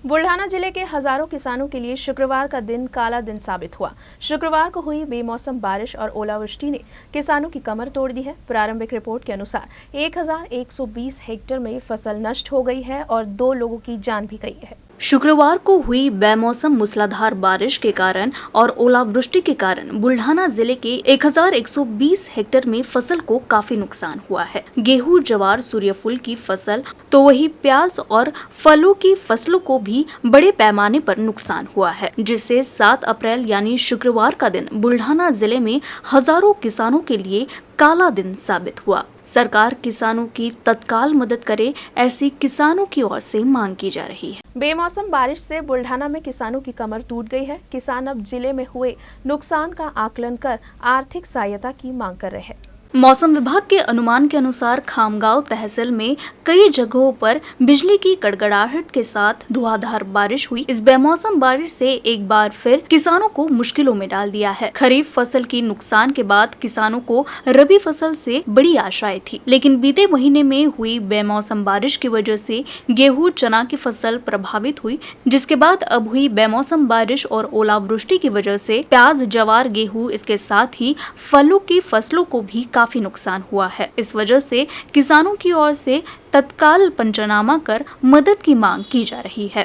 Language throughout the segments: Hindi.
बुल्ढाना जिले के हजारों किसानों के लिए शुक्रवार का दिन काला दिन साबित हुआ। शुक्रवार को हुई बेमौसम बारिश और ओलावृष्टि ने किसानों की कमर तोड़ दी है। प्रारंभिक रिपोर्ट के अनुसार 1120 हेक्टेयर में फसल नष्ट हो गई है और 2 लोगों की जान भी गई है। शुक्रवार को हुई बेमौसम मूसलाधार बारिश के कारण और ओलावृष्टि के कारण बुल्ढाना जिले के 1120 हेक्टेयर में फसल को काफी नुकसान हुआ है। गेहूं, जवार, सूर्यफूल की फसल तो वही प्याज और फलों की फसलों को भी बड़े पैमाने पर नुकसान हुआ है, जिससे 7 अप्रैल यानी शुक्रवार का दिन बुल्ढाना जिले में हजारों किसानों के लिए काला दिन साबित हुआ। सरकार किसानों की तत्काल मदद करे, ऐसी किसानों की ओर से मांग की जा रही है। बेमौसम बारिश से बुल्ढाना में किसानों की कमर टूट गई है। किसान अब जिले में हुए नुकसान का आकलन कर आर्थिक सहायता की मांग कर रहे हैं। मौसम विभाग के अनुमान के अनुसार खामगांव तहसील में कई जगहों पर बिजली की कड़कड़ाहट के साथ धुआंधार बारिश हुई। इस बेमौसम बारिश से एक बार फिर किसानों को मुश्किलों में डाल दिया है। खरीफ फसल की नुकसान के बाद किसानों को रबी फसल से बड़ी आशाएं थी, लेकिन बीते महीने में हुई बेमौसम बारिश की वजह से गेहूं, चना की फसल प्रभावित हुई, जिसके बाद अब हुई बेमौसम बारिश और ओलावृष्टि की वजह से प्याज, जवार, गेहूं, इसके साथ ही फलों की फसलों को भी काफी नुकसान हुआ है। इस वजह से किसानों की ओर से तत्काल पंचनामा कर मदद की मांग की जा रही है।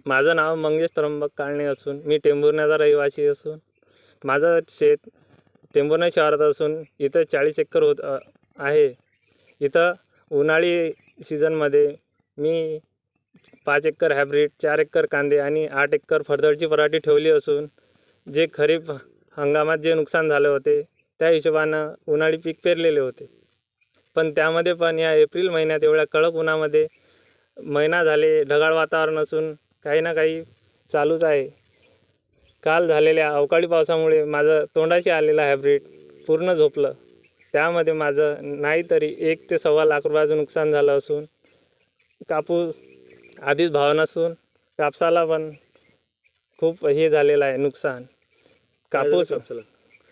माझं नाव मंगेश त्र्यंबक काळणे असून मी टेंभुर्ण्याचा रहिवासी असून माझं शेत टेंभुर्णा शहरात असून इथं 40 एकर आहे। इथं उन्हाळी सीझनमध्ये मी 5 एकर हायब्रिड, 4 एकर कांदे आणि 8 एकर फरदळची पराठी ठेवली असून जे खरीप हंगामात जे नुकसान झाले होते त्या हिशोबानं उन्हाळी पीक पेरलेले होते, पण त्यामध्ये पण या एप्रिल महिन्यात एवढ्या कडक उन्हामध्ये महिना झाले ढगाळ वातावरण असून काही ना काही चालूच आहे। काल झालेल्या अवकाळी पावसामुळे माझं तोंडाशी आलेलं हायब्रिड पूर्ण झोपलं। त्यामध्ये माझं नाही तरी 1 ते सव्वा लाख रुपयाचं नुकसान झालं असून कापूस आधीच भाव नसून कापसाला पण खूप हे झालेलं आहे नुकसान।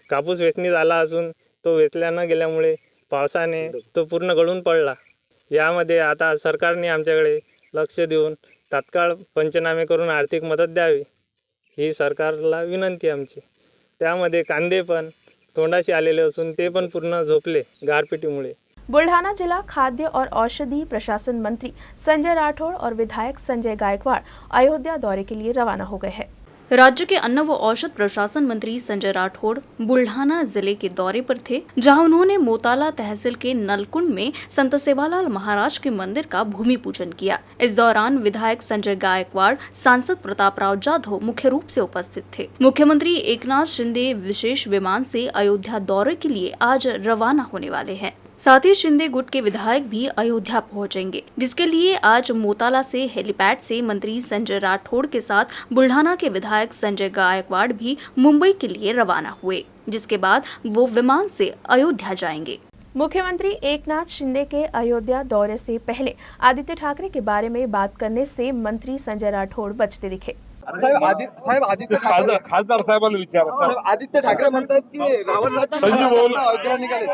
कापूस वेचणी झाला असून तो वेचल्या न गेल्यामुळे पावसाने तो पूर्ण गळून पडला। यामध्ये आता सरकारने आमच्याकडे लक्ष देऊन तात्काळ पंचनामे करून आर्थिक मदत द्यावी ही सरकारला विनंती आमची। त्यामध्ये कांदे पण तोंडाशी आलेले असून ते पण पूर्ण झोपले गारपिटीमुळे। बुल्ढाना जिला खाद्य और औषधि प्रशासन मंत्री संजय राठौड़ और विधायक संजय गायकवाड़ अयोध्या दौरे के लिए रवाना हो गए हैं। राज्य के अन्न व औषध प्रशासन मंत्री संजय राठौड़ बुल्ढाना जिले के दौरे पर थे, जहां उन्होंने मोताला तहसील के नलकुंड में संत सेवालाल महाराज के मंदिर का भूमि पूजन किया। इस दौरान विधायक संजय गायकवाड़, सांसद प्रतापराव जाधव मुख्य रूप से उपस्थित थे। मुख्यमंत्री एकनाथ शिंदे विशेष विमान से अयोध्या दौरे के लिए आज रवाना होने वाले हैं। साथ ही शिंदे गुट के विधायक भी अयोध्या पहुंचेंगे, जिसके लिए आज मोताला से हेलीपैड से मंत्री संजय राठौड़ के साथ बुल्ढाना के विधायक संजय गायकवाड़ भी मुंबई के लिए रवाना हुए, जिसके बाद वो विमान से अयोध्या जाएंगे। मुख्यमंत्री एकनाथ शिंदे के अयोध्या दौरे से पहले आदित्य ठाकरे के बारे में बात करने से मंत्री संजय राठौड़ बचते दिखे। आदित्य ठाकरे खासदार साहेबांना विचारा। आदित्य ठाकरे म्हणतात की रावण अयोध्या निघाले।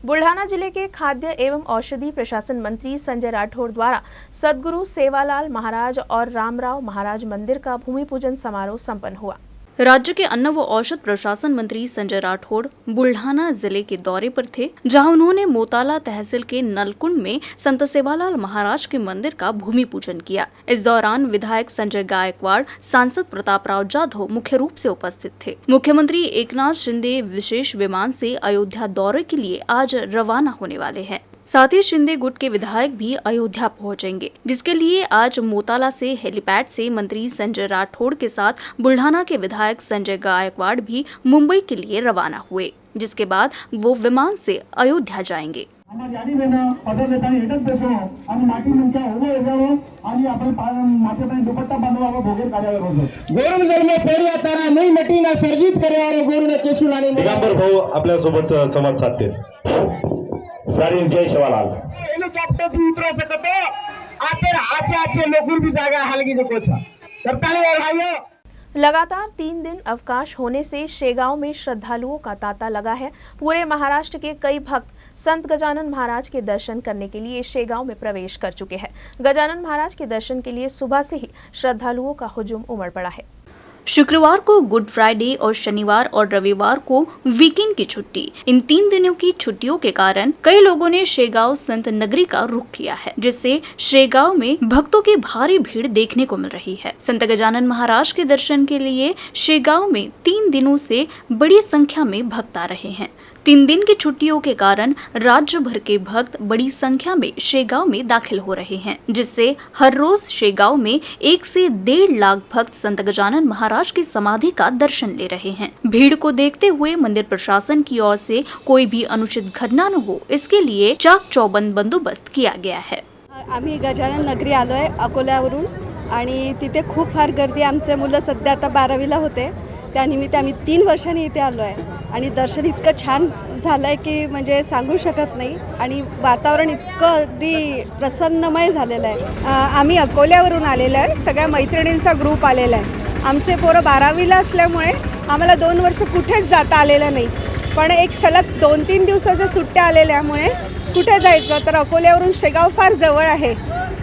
बुल्ढाना जिले के खाद्य एवं औषधि प्रशासन मंत्री संजय राठौड़ द्वारा सद्गुरु सेवालाल महाराज और रामराव महाराज मंदिर का भूमि पूजन समारोह संपन्न हुआ। राज्य के अन्न व औषध प्रशासन मंत्री संजय राठौड़ बुल्ढाना जिले के दौरे पर थे, जहां उन्होंने मोताला तहसील के नलकुंड में संत सेवालाल महाराज के मंदिर का भूमि पूजन किया। इस दौरान विधायक संजय गायकवाड़, सांसद प्रतापराव जाधव मुख्य रूप से उपस्थित थे। मुख्यमंत्री एकनाथ शिंदे विशेष विमान से अयोध्या दौरे के लिए आज रवाना होने वाले हैं। साथ ही शिंदे गुट के विधायक भी अयोध्या पहुंचेंगे, जिसके लिए आज मोताला से हेलीपैड से मंत्री संजय राठौड़ के साथ बुल्ढाना के विधायक संजय गायकवाड़ भी मुंबई के लिए रवाना हुए, जिसके बाद वो विमान से अयोध्या जाएंगे। आपल्या सोबत संवाद साधते। सारी जय शिवालाल हेलिकॉप्टर भी उतरा सकते आखिर आचे लोगों की जगह हल्की जो कुछ करता है भाइयों। लगातार 3 दिन अवकाश होने से शेगांव में श्रद्धालुओं का तांता लगा है। पूरे महाराष्ट्र के कई भक्त संत गजानन महाराज के दर्शन करने के लिए शेगांव में प्रवेश कर चुके हैं। गजानन महाराज के दर्शन के लिए सुबह से ही श्रद्धालुओं का हुजूम उमड़ पड़ा है। शुक्रवार को गुड फ्राइडे और शनिवार और रविवार को वीकेंड की छुट्टी। इन 3 दिनों की छुट्टियों के कारण कई लोगों ने शेगांव संत नगरी का रुख किया है, जिससे शेगांव में भक्तों की भारी भीड़ देखने को मिल रही है। संत गजानन महाराज के दर्शन के लिए शेगांव में 3 दिनों से बड़ी संख्या में भक्त आ रहे हैं। 3 दिन की छुट्टियों के कारण राज्य भर के भक्त बड़ी संख्या में शेगांव में दाखिल हो रहे हैं, जिससे हर रोज शेगांव में 1 से 1.5 लाख भक्त संत गजानन महाराज की समाधि का दर्शन ले रहे हैं। भीड़ को देखते हुए मंदिर प्रशासन की ओर से कोई भी अनुचित घटना न हो, इसके लिए चाक चौबंद बंदोबस्त किया गया है। आम्ही गजानन नगरी आलोय अकोल्यावरून आणि तिथे खूप फार गर्दी। आमचे मुलं सध्या आता 12वीला होते, त्यानिमित्त आम्ही 3 वर्षांनी इथे आलो आहे आणि दर्शन इतकं छान झालं आहे की म्हणजे सांगू शकत नाही आणि वातावरण इतकं अगदी प्रसन्नमय झालेलं आहे। आम्ही अकोल्यावरून आलेलो आहे, सगळ्या मैत्रिणींचा ग्रुप आलेला आहे। आमचे पोरं 12वीला असल्यामुळे आम्हाला 2 वर्ष कुठेच जाता आलेलं नाही, पण एक सलग 2-3 दिवसाच्या सुट्ट्या आलेल्यामुळे कुठे जायचं तर अकोल्यावरून शेगाव फार जवळ आहे,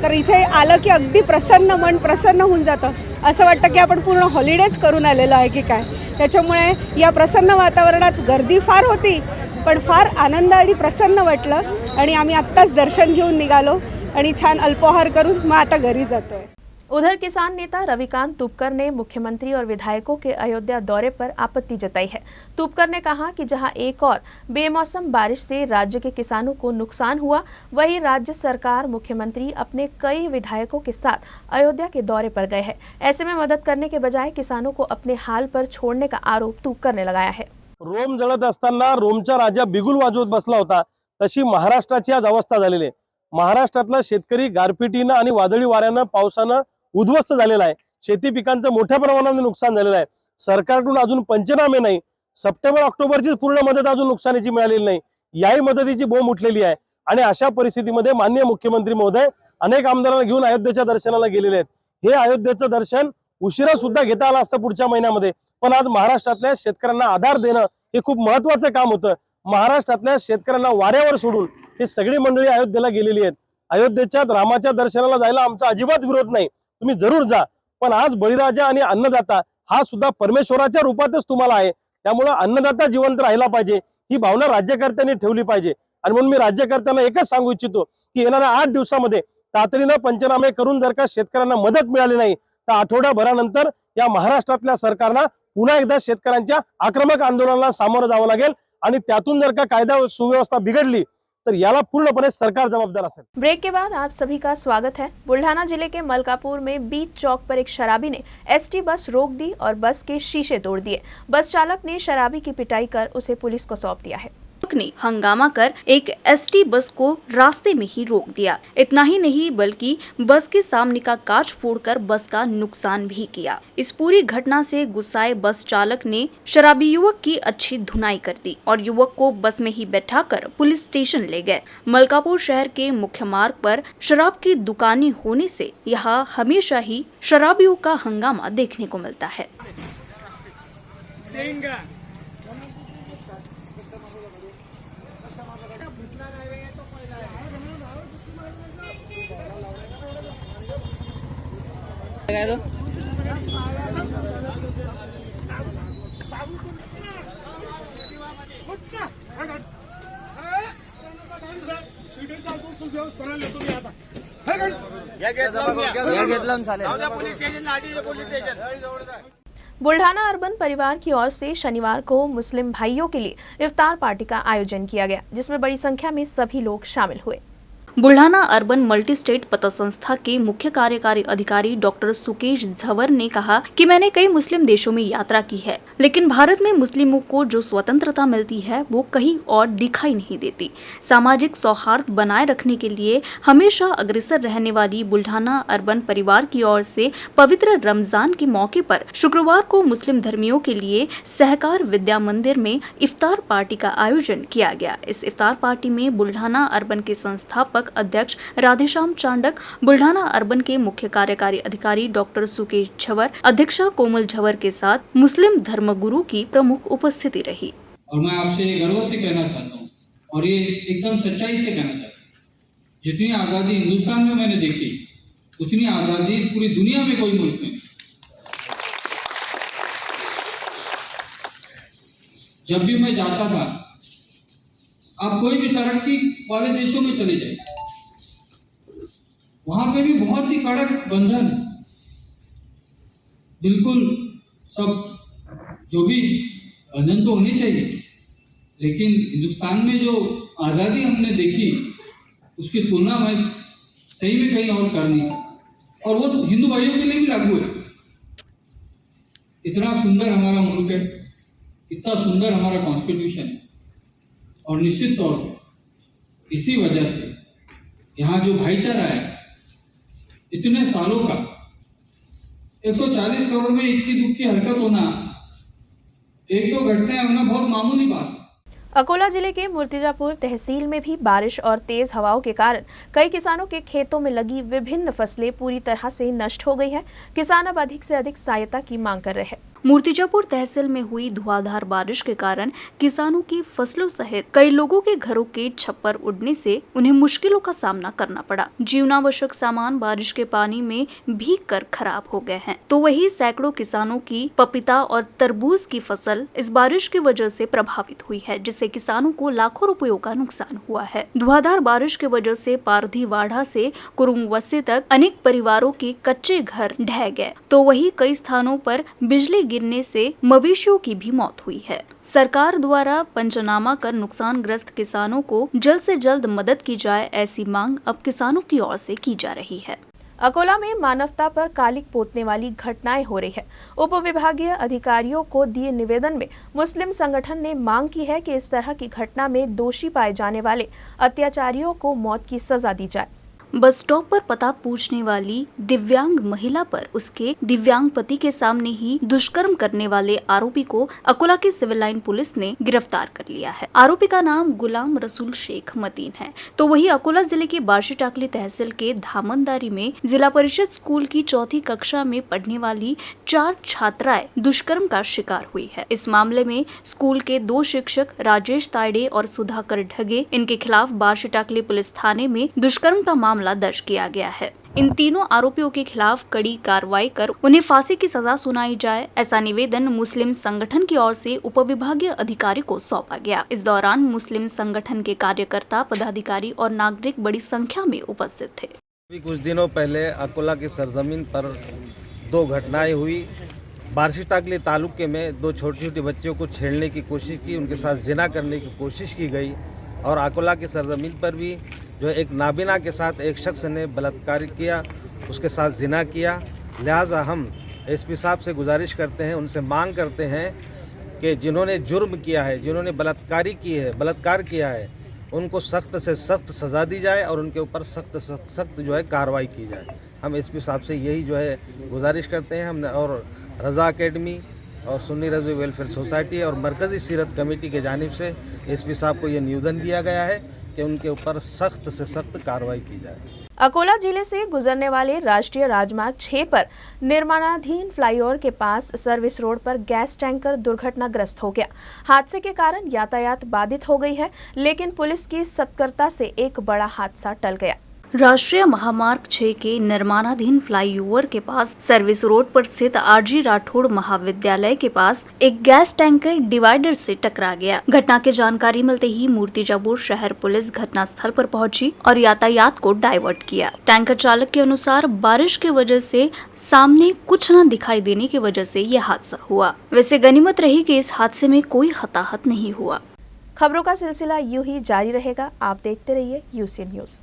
तर इथे आलं की अगदी प्रसन्न मन प्रसन्न होऊन जातं। असं वाटतं की आपण पूर्ण हॉलिडेज करून आलेलो आहे की काय। त्याच्यामुळे या प्रसन्न वातावरणात गर्दी फार होती, पण फार आनंद आणि प्रसन्न वाटलं आणि आम्ही आत्ताच दर्शन घेऊन निघालो आणि छान अल्पोहार करून मग आता घरी जातोय। उधर किसान नेता रविकांत तुपकर ने मुख्यमंत्री और विधायकों के अयोध्या दौरे पर आपत्ति जताई है। तुपकर ने कहा कि जहां एक और बेमौसम बारिश से राज्य के किसानों को नुकसान हुआ, वहीं राज्य सरकार मुख्यमंत्री अपने कई विधायकों के साथ अयोध्या के दौरे पर गए हैं। ऐसे में मदद करने के बजाय किसानों को अपने हाल पर छोड़ने का आरोप तुपकर ने लगाया है। रोम जळत असताना रोमचा राजा बिगुल वाजवत बसला होता, तशी महाराष्ट्राची आज अवस्था झालेली आहे। महाराष्ट्रातला शेतकरी गारपिटीनं आणि वादळी वाऱ्यानं पावसानं उद्ध्वस्त झालेला आहे। शेती पिकांचं मोठ्या प्रमाणात नुकसान झालेलं आहे। सरकारकडून अजून पंचनामे नाही, सप्टेंबर-ऑक्टोबरची पूर्ण मदत अजून नुकसानीची मिळालेली नाही। याही मदतीची बोंब उठलेली आहे आणि अशा परिस्थितीमध्ये माननीय मुख्यमंत्री महोदय अनेक आमदारांना घेऊन अयोध्येच्या दर्शनाला गेलेले आहेत। हे अयोध्येचं दर्शन उशिरा सुद्धा घेता आलं असतं पुढच्या महिन्यामध्ये, पण आज महाराष्ट्रातल्या शेतकऱ्यांना आधार देणं हे खूप महत्त्वाचं काम होतं। महाराष्ट्रातल्या शेतकऱ्यांना वाऱ्यावर सोडून हे सगळी मंडळी अयोध्येला गेलेली आहेत। अयोध्येच्या रामाच्या दर्शनाला जायला आमचा अजिबात विरोध नाही, तुम्ही जरूर जा, पण आज बळीराजा आणि अन्नदाता हा सुद्धा परमेश्वराच्या रूपातच तुम्हाला आहे। त्यामुळे अन्नदाता जिवंत राहिला पाहिजे, ही भावना राज्यकर्त्यांनी ठेवली पाहिजे। आणि म्हणून मी राज्यकर्त्यांना एकच सांगू इच्छितो की येणाऱ्या 8 दिवसामध्ये तातडीनं पंचनामे करून जर का शेतकऱ्यांना मदत मिळाली नाही तर आठवड्याभरानंतर या महाराष्ट्रातल्या सरकारला पुन्हा एकदा शेतकऱ्यांच्या आक्रमक आंदोलनाला सामोरं जावं लागेल आणि त्यातून जर का कायदा सुव्यवस्था बिघडली तर याला पूर्णपणे सरकार जवाबदार असेल। ब्रेक के बाद आप सभी का स्वागत है। बुल्ढाना जिले के मलकापुर में बीच चौक पर एक शराबी ने एसटी बस रोक दी और बस के शीशे तोड़ दिए। बस चालक ने शराबी की पिटाई कर उसे पुलिस को सौंप दिया है। ने हंगामा कर एक एसटी बस को रास्ते में ही रोक दिया। इतना ही नहीं बल्कि बस के सामने का कांच फोड़कर बस का नुकसान भी किया। इस पूरी घटना से गुस्साए बस चालक ने शराबी युवक की अच्छी धुनाई कर दी और युवक को बस में ही बैठाकर पुलिस स्टेशन ले गए। मलकापुर शहर के मुख्य मार्ग पर शराब की दुकानें होने से यहाँ हमेशा ही शराबियों का हंगामा देखने को मिलता है। बुल्ढाना अर्बन परिवार की ओर से शनिवार को मुस्लिम भाइयों के लिए इफ्तार पार्टी का आयोजन किया गया, जिसमें बड़ी संख्या में सभी लोग शामिल हुए। बुल्ढाना अर्बन मल्टी स्टेट पतसंस्था के मुख्य कार्यकारी अधिकारी डॉक्टर सुकेश झवर ने कहा कि मैंने कई मुस्लिम देशों में यात्रा की है, लेकिन भारत में मुस्लिमों को जो स्वतंत्रता मिलती है वो कहीं और दिखाई नहीं देती। सामाजिक सौहार्द बनाए रखने के लिए हमेशा अग्रसर रहने वाली बुल्ढाना अर्बन परिवार की ओर से पवित्र रमजान के मौके पर शुक्रवार को मुस्लिम धर्मियों के लिए सहकार विद्या मंदिर में इफ्तार पार्टी का आयोजन किया गया। इस इफ्तार पार्टी में बुल्ढाना अर्बन के संस्थापक अध्यक्ष राधेश्याम चांडक, बुल्ढाना अर्बन के मुख्य कार्यकारी अधिकारी डॉक्टर सुकेश झवर, अध्यक्षा कोमल झवर के साथ मुस्लिम धर्मगुरु की प्रमुख उपस्थिति रही। और मैं आपसे गर्व से कहना चाहता हूँ और ये एकदम सच्चाई से कहना चाहता हूँ, जितनी आज़ादी हिंदुस्तान में मैंने देखी उतनी आज़ादी पूरी दुनिया में कोई मुल्क नहीं। जब भी मैं जाता था, आप कोई भी तरक्की वाले देशों में चले जाइए, वहां पे भी बहुत ही कड़क बंधन, बिल्कुल सब जो भी बंधन तो होने चाहिए, लेकिन हिंदुस्तान में जो आज़ादी हमने देखी उसकी तुलना मैं सही में कहीं और कर नहीं सकता, और वो हिंदू भाइयों के लिए भी लागू है। इतना सुंदर हमारा मुल्क है, इतना सुंदर हमारा कॉन्स्टिट्यूशन है, और निश्चित तौर पर इसी वजह से यहाँ जो भाईचारा है, इतने सालों का 140 करोड़ में इक्की दुक्की हरकत होना, एक दो घटनाएं होना बहुत मामूली बात है। अकोला जिले के मूर्तिजापुर तहसील में भी बारिश और तेज हवाओं के कारण कई किसानों के खेतों में लगी विभिन्न फसलें पूरी तरह से नष्ट हो गई हैं। किसान अब अधिक से अधिक सहायता की मांग कर रहे हैं। मूर्तिजापुर तहसील में हुई धुआंधार बारिश के कारण किसानों की फसलों सहित कई लोगों के घरों के छप्पर उड़ने से उन्हें मुश्किलों का सामना करना पड़ा। जीवनावश्यक सामान बारिश के पानी में भीग कर खराब हो गए हैं, तो वही सैकड़ों किसानों की पपीता और तरबूज की फसल इस बारिश की वजह से प्रभावित हुई है, जिससे किसानों को लाखों रुपयों का नुकसान हुआ है। धुआंधार बारिश की वजह से पारधीवाड़ा से कुरुमवस्से तक अनेक परिवारों के कच्चे घर ढह गए, तो वही कई स्थानों पर बिजली गिरने से मवेशियों की भी मौत हुई है। सरकार द्वारा पंचनामा कर नुकसानग्रस्त किसानों को जल्द से जल्द मदद की जाए, ऐसी मांग अब किसानों की ओर से की जा रही है। अकोला में मानवता पर कालिक पोतने वाली घटनाएं हो रही है। उप विभागीय अधिकारियों को दिए निवेदन में मुस्लिम संगठन ने मांग की है कि इस तरह की घटना में दोषी पाए जाने वाले अत्याचारियों को मौत की सजा दी जाए। बस स्टॉप पर पता पूछने वाली दिव्यांग महिला पर उसके दिव्यांग पति के सामने ही दुष्कर्म करने वाले आरोपी को अकोला की सिविल लाइन पुलिस ने गिरफ्तार कर लिया है। आरोपी का नाम गुलाम रसूल शेख मतीन है। तो वही अकोला जिले के बार्शी टाकली तहसील के धामनदारी में जिला परिषद स्कूल की चौथी कक्षा में पढ़ने वाली 4 छात्राएं दुष्कर्म का शिकार हुई है। इस मामले में स्कूल के 2 शिक्षक राजेश तायडे और सुधाकर ढगे, इनके खिलाफ बार्शी टाकली पुलिस थाने में दुष्कर्म का मामला दर्ज किया गया है। इन तीनों आरोपियों के खिलाफ कड़ी कार्रवाई कर उन्हें फांसी की सजा सुनाई जाए, ऐसा निवेदन मुस्लिम संगठन की ओर से उपविभागीय अधिकारी को सौंपा गया। इस दौरान मुस्लिम संगठन के कार्यकर्ता, पदाधिकारी और नागरिक बड़ी संख्या में उपस्थित थे। कुछ दिनों पहले अकोला की सरजमीन पर 2 घटनाएं हुई। बार्शी टाकली तालुके में 2 छोटी छोटी बच्चियों को छेड़ने की कोशिश की, उनके साथ जिना करने की कोशिश की गई, और अकोला की सरजमीन पर भी जो एक नाबिना के साथ एक शख्स ने बलात्कार किया, उसके साथ जिना किया। लिहाजा हम एसपी साहब से गुजारिश करते हैं, उनसे मांग करते हैं कि जिन्होंने जुर्म किया है, जिन्होंने बलात्कार किया है, उनको सख्त से सख्त सज़ा दी जाए और उनके ऊपर सख्त जो है कार्रवाई की जाए। हम एसपी साहब से यही जो है गुजारिश करते हैं। हमने और रज़ा एकेडमी और सुन्नी रज़वी वेलफेयर सोसाइटी और मरकज़ी सीरत कमेटी के जानिब से एसपी साहब को ये निवेदन दिया गया है कि उनके ऊपर सख्त से सख्त कार्रवाई की जाए। अकोला जिले से गुजरने वाले राष्ट्रीय राजमार्ग 6 पर निर्माणाधीन फ्लाईओवर के पास सर्विस रोड पर गैस टैंकर दुर्घटनाग्रस्त हो गया। हादसे के कारण यातायात बाधित हो गई है, लेकिन पुलिस की सतर्कता से एक बड़ा हादसा टल गया। राष्ट्रीय महामार्ग 6 के निर्माणाधीन फ्लाईओवर के पास सर्विस रोड पर स्थित आरजी राठौड़ महाविद्यालय के पास एक गैस टैंकर डिवाइडर से टकरा गया। घटना की जानकारी मिलते ही मूर्तिजापुर शहर पुलिस घटनास्थल पर पहुंची और यातायात को डाइवर्ट किया। टैंकर चालक के अनुसार बारिश की वजह से सामने कुछ न दिखाई देने की वजह से यह हादसा हुआ। वैसे गनीमत रही कि इस हादसे में कोई हताहत नहीं हुआ। खबरों का सिलसिला यूं ही जारी रहेगा। आप देखते रहिए यूसी न्यूज।